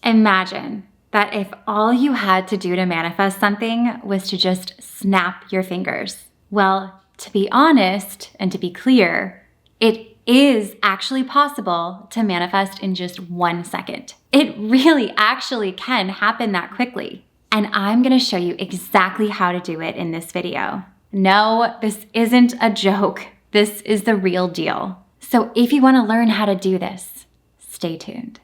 Imagine that if all you had to do to manifest something was to just snap your fingers. Well, to be honest and to be clear, it is actually possible to manifest in just 1 second. It really actually can happen that quickly. And I'm gonna show you exactly how to do it in this video. No, this isn't a joke. This is the real deal. So if you wanna learn how to do this, stay tuned.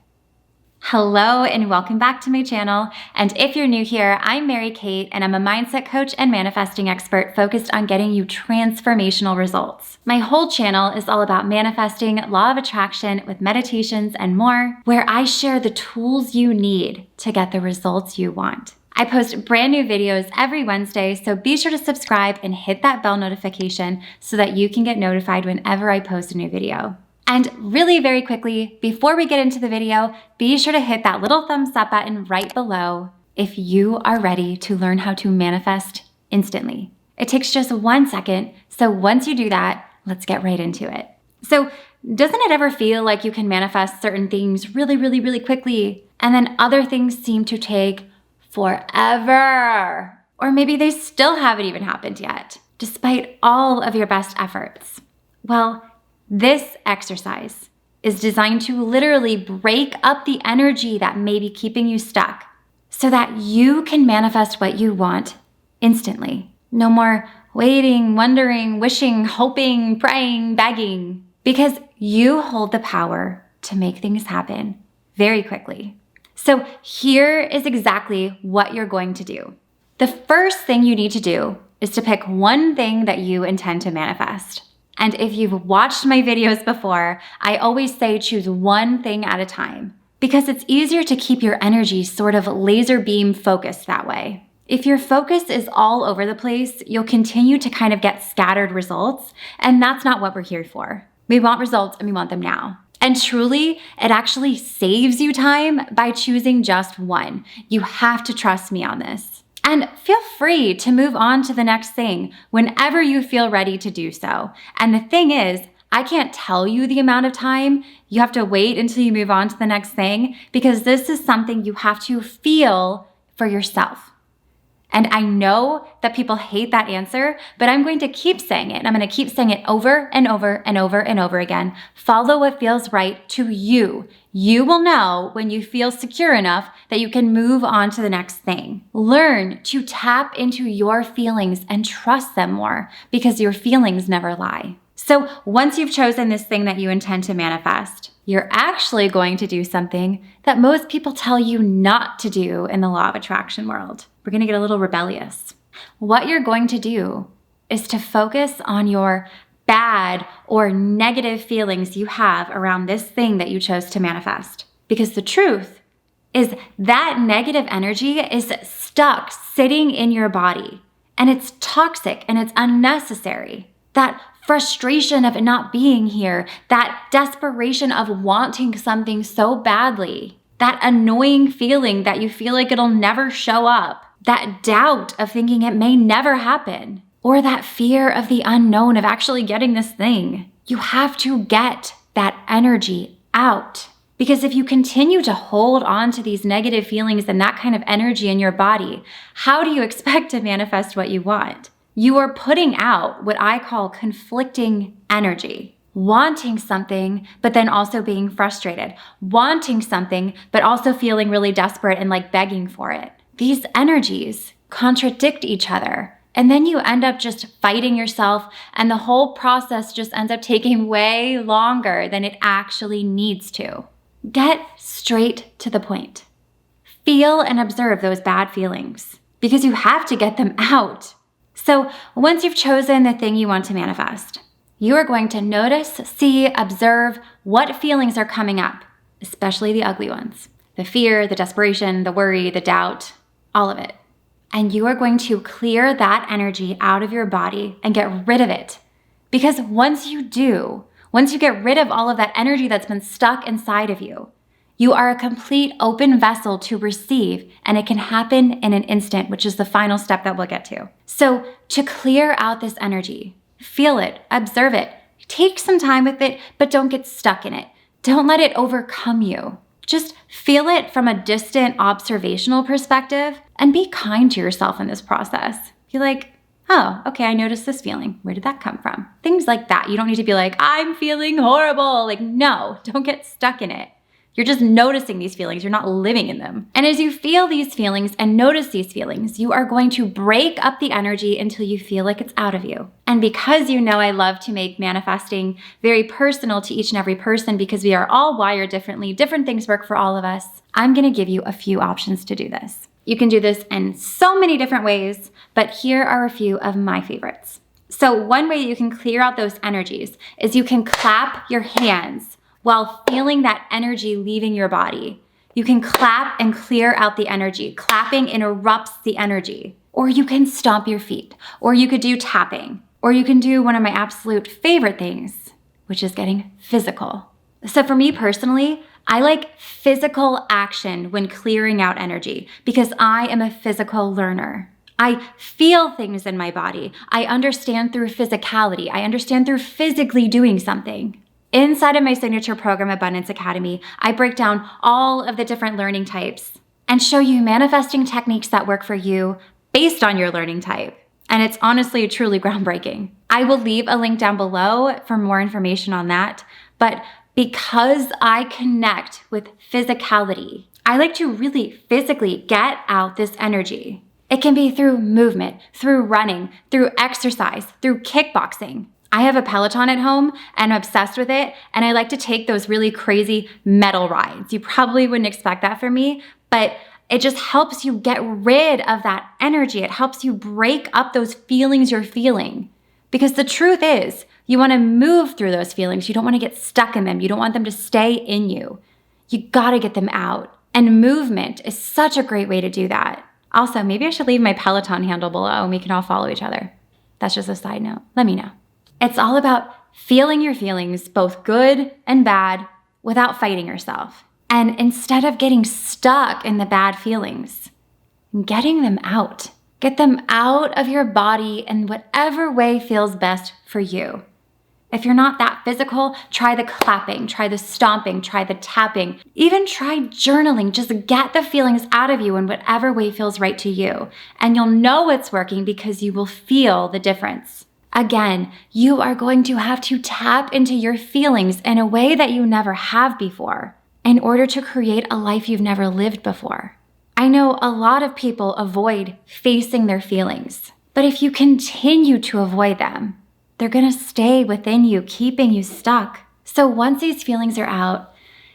Hello and welcome back to my channel. And if you're new here, I'm Mary Kate and I'm a mindset coach and manifesting expert focused on getting you transformational results. My whole channel is all about manifesting, law of attraction with meditations and more, where I share the tools you need to get the results you want. I post brand new videos every Wednesday, so be sure to subscribe and hit that bell notification so that you can get notified whenever I post a new video. And really very quickly, before we get into the video, be sure to hit that little thumbs up button right below if you are ready to learn how to manifest instantly. It takes just 1 second, so once you do that, let's get right into it. So doesn't it ever feel like you can manifest certain things really quickly, and then other things seem to take forever? Or maybe they still haven't even happened yet, despite all of your best efforts. Well, this exercise is designed to literally break up the energy that may be keeping you stuck so that you can manifest what you want instantly. No more waiting, wondering, wishing, hoping, praying, begging, because you hold the power to make things happen very quickly. So here is exactly what you're going to do. The first thing you need to do is to pick one thing that you intend to manifest. And if you've watched my videos before, I always say choose one thing at a time because it's easier to keep your energy sort of laser beam focused that way. If your focus is all over the place, you'll continue to kind of get scattered results, and that's not what we're here for. We want results and we want them now. And truly, it actually saves you time by choosing just one. You have to trust me on this. And feel free to move on to the next thing whenever you feel ready to do so. And the thing is, I can't tell you the amount of time. You have to wait until you move on to the next thing because this is something you have to feel for yourself. And I know that people hate that answer, but I'm going to keep saying it. And I'm going to keep saying it over and over and over and over again. Follow what feels right to you. You will know when you feel secure enough that you can move on to the next thing. Learn to tap into your feelings and trust them more because your feelings never lie. So once you've chosen this thing that you intend to manifest, you're actually going to do something that most people tell you not to do in the law of attraction world. We're going to get a little rebellious. What you're going to do is to focus on your bad or negative feelings you have around this thing that you chose to manifest. Because the truth is that negative energy is stuck sitting in your body and it's toxic and it's unnecessary. That frustration of it not being here, that desperation of wanting something so badly, that annoying feeling that you feel like it'll never show up, that doubt of thinking it may never happen, or that fear of the unknown of actually getting this thing. You have to get that energy out. Because if you continue to hold on to these negative feelings and that kind of energy in your body, how do you expect to manifest what you want? You are putting out what I call conflicting energy. Wanting something, but then also being frustrated. Wanting something, but also feeling really desperate and like begging for it. These energies contradict each other. And then you end up just fighting yourself, and the whole process just ends up taking way longer than it actually needs to. Get straight to the point. Feel and observe those bad feelings because you have to get them out. So once you've chosen the thing you want to manifest, you are going to notice, see, observe what feelings are coming up, especially the ugly ones. The fear, the desperation, the worry, the doubt, all of it. And you are going to clear that energy out of your body and get rid of it. Because once you get rid of all of that energy that's been stuck inside of you, you are a complete open vessel to receive, and it can happen in an instant, which is the final step that we'll get to. So to clear out this energy, feel it, observe it, take some time with it, but don't get stuck in it. Don't let it overcome you. Just feel it from a distant observational perspective and be kind to yourself in this process. Be like, oh, okay, I noticed this feeling. Where did that come from? Things like that. You don't need to be like, I'm feeling horrible. Like, no, don't get stuck in it. You're just noticing these feelings. You're not living in them. And as you feel these feelings and notice these feelings, you are going to break up the energy until you feel like it's out of you. And because you know I love to make manifesting very personal to each and every person because we are all wired differently, different things work for all of us, I'm going to give you a few options to do this. You can do this in so many different ways, but here are a few of my favorites. So one way you can clear out those energies is you can clap your hands while feeling that energy leaving your body. You can clap and clear out the energy. Clapping interrupts the energy. Or you can stomp your feet, or you could do tapping, or you can do one of my absolute favorite things, which is getting physical. So for me personally, I like physical action when clearing out energy because I am a physical learner. I feel things in my body. I understand through physicality. I understand through physically doing something. Inside of my signature program, Abundance Academy, I break down all of the different learning types and show you manifesting techniques that work for you based on your learning type. And it's honestly truly groundbreaking. I will leave a link down below for more information on that. But because I connect with physicality, I like to really physically get out this energy. It can be through movement, through running, through exercise, through kickboxing. I have a Peloton at home and I'm obsessed with it, and I like to take those really crazy metal rides. You probably wouldn't expect that from me, but it just helps you get rid of that energy. It helps you break up those feelings you're feeling. Because the truth is, you want to move through those feelings. You don't want to get stuck in them. You don't want them to stay in you. You got to get them out. And movement is such a great way to do that. Also, maybe I should leave my Peloton handle below and we can all follow each other. That's just a side note. Let me know. It's all about feeling your feelings, both good and bad, without fighting yourself. And instead of getting stuck in the bad feelings, getting them out. Get them out of your body in whatever way feels best for you. If you're not that physical, try the clapping, try the stomping, try the tapping, even try journaling. Just get the feelings out of you in whatever way feels right to you. And you'll know it's working because you will feel the difference. Again, you are going to have to tap into your feelings in a way that you never have before in order to create a life you've never lived before. I know a lot of people avoid facing their feelings, but if you continue to avoid them, they're gonna stay within you, keeping you stuck. So once these feelings are out,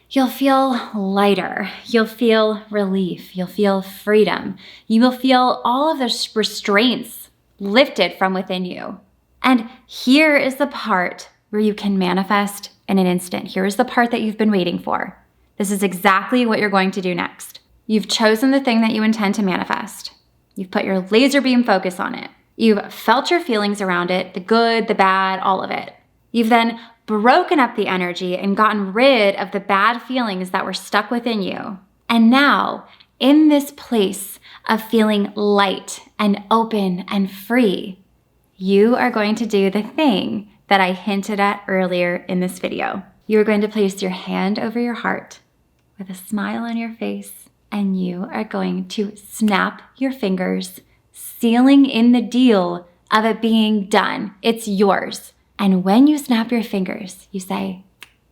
you'll feel lighter, you'll feel relief, you'll feel freedom, you will feel all of the restraints lifted from within you. And here is the part where you can manifest in an instant. Here is the part that you've been waiting for. This is exactly what you're going to do next. You've chosen the thing that you intend to manifest. You've put your laser beam focus on it. You've felt your feelings around it, the good, the bad, all of it. You've then broken up the energy and gotten rid of the bad feelings that were stuck within you. And now, in this place of feeling light and open and free, you are going to do the thing that I hinted at earlier in this video. You are going to place your hand over your heart with a smile on your face, and you are going to snap your fingers, sealing in the deal of it being done. It's yours. And when you snap your fingers, you say,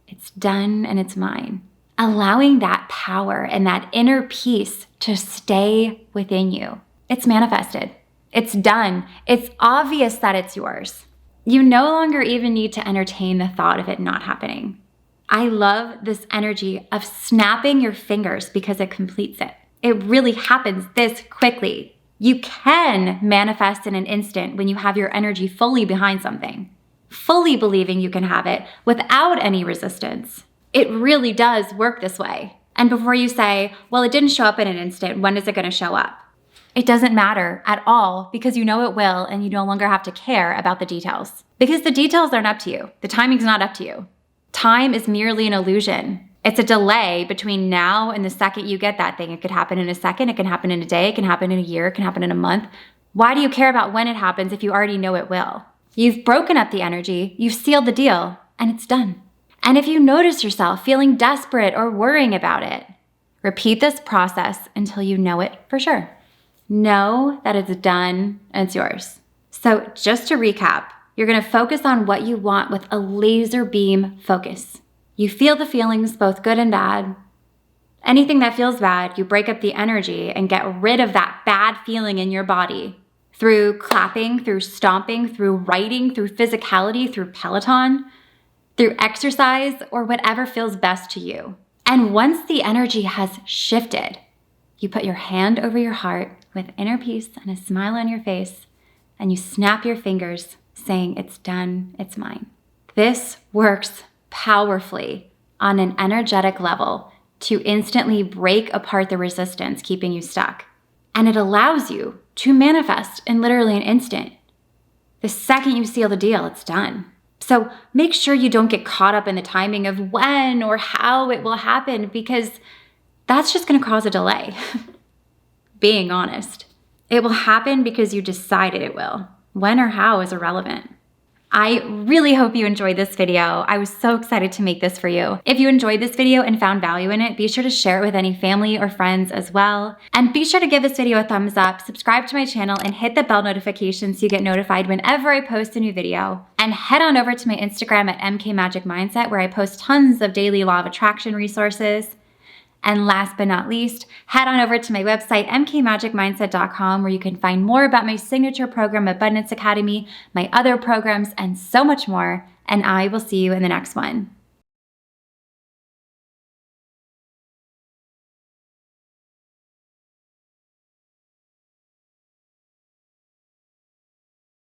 it's done and it's mine. Allowing that power and that inner peace to stay within you. It's manifested. It's done. It's obvious that it's yours. You no longer even need to entertain the thought of it not happening. I love this energy of snapping your fingers because it completes it. It really happens this quickly. You can manifest in an instant when you have your energy fully behind something, fully believing you can have it without any resistance. It really does work this way. And before you say, well, it didn't show up in an instant, when is it going to show up? It doesn't matter at all because you know it will, and you no longer have to care about the details. Because the details aren't up to you. The timing's not up to you. Time is merely an illusion. It's a delay between now and the second you get that thing. It could happen in a second, it can happen in a day, it can happen in a year, it can happen in a month. Why do you care about when it happens if you already know it will? You've broken up the energy, you've sealed the deal, and it's done. And if you notice yourself feeling desperate or worrying about it, repeat this process until you know it for sure. Know that it's done and it's yours. So just to recap, you're going to focus on what you want with a laser beam focus. You feel the feelings, both good and bad. Anything that feels bad, you break up the energy and get rid of that bad feeling in your body through clapping, through stomping, through writing, through physicality, through Peloton, through exercise, or whatever feels best to you. And once the energy has shifted, you put your hand over your heart with inner peace and a smile on your face, and you snap your fingers saying, "It's done, it's mine." This works powerfully on an energetic level to instantly break apart the resistance keeping you stuck. And it allows you to manifest in literally an instant. The second you seal the deal, it's done. So make sure you don't get caught up in the timing of when or how it will happen, because that's just going to cause a delay. Being honest. It will happen because you decided it will. When or how is irrelevant. I really hope you enjoyed this video. I was so excited to make this for you. If you enjoyed this video and found value in it, be sure to share it with any family or friends as well. And be sure to give this video a thumbs up, subscribe to my channel, and hit the bell notification so you get notified whenever I post a new video. And head on over to my Instagram at MKMagicMindset, where I post tons of daily law of attraction resources. And last but not least, head on over to my website, mkmagicmindset.com, where you can find more about my signature program, Abundance Academy, my other programs, and so much more. And I will see you in the next one.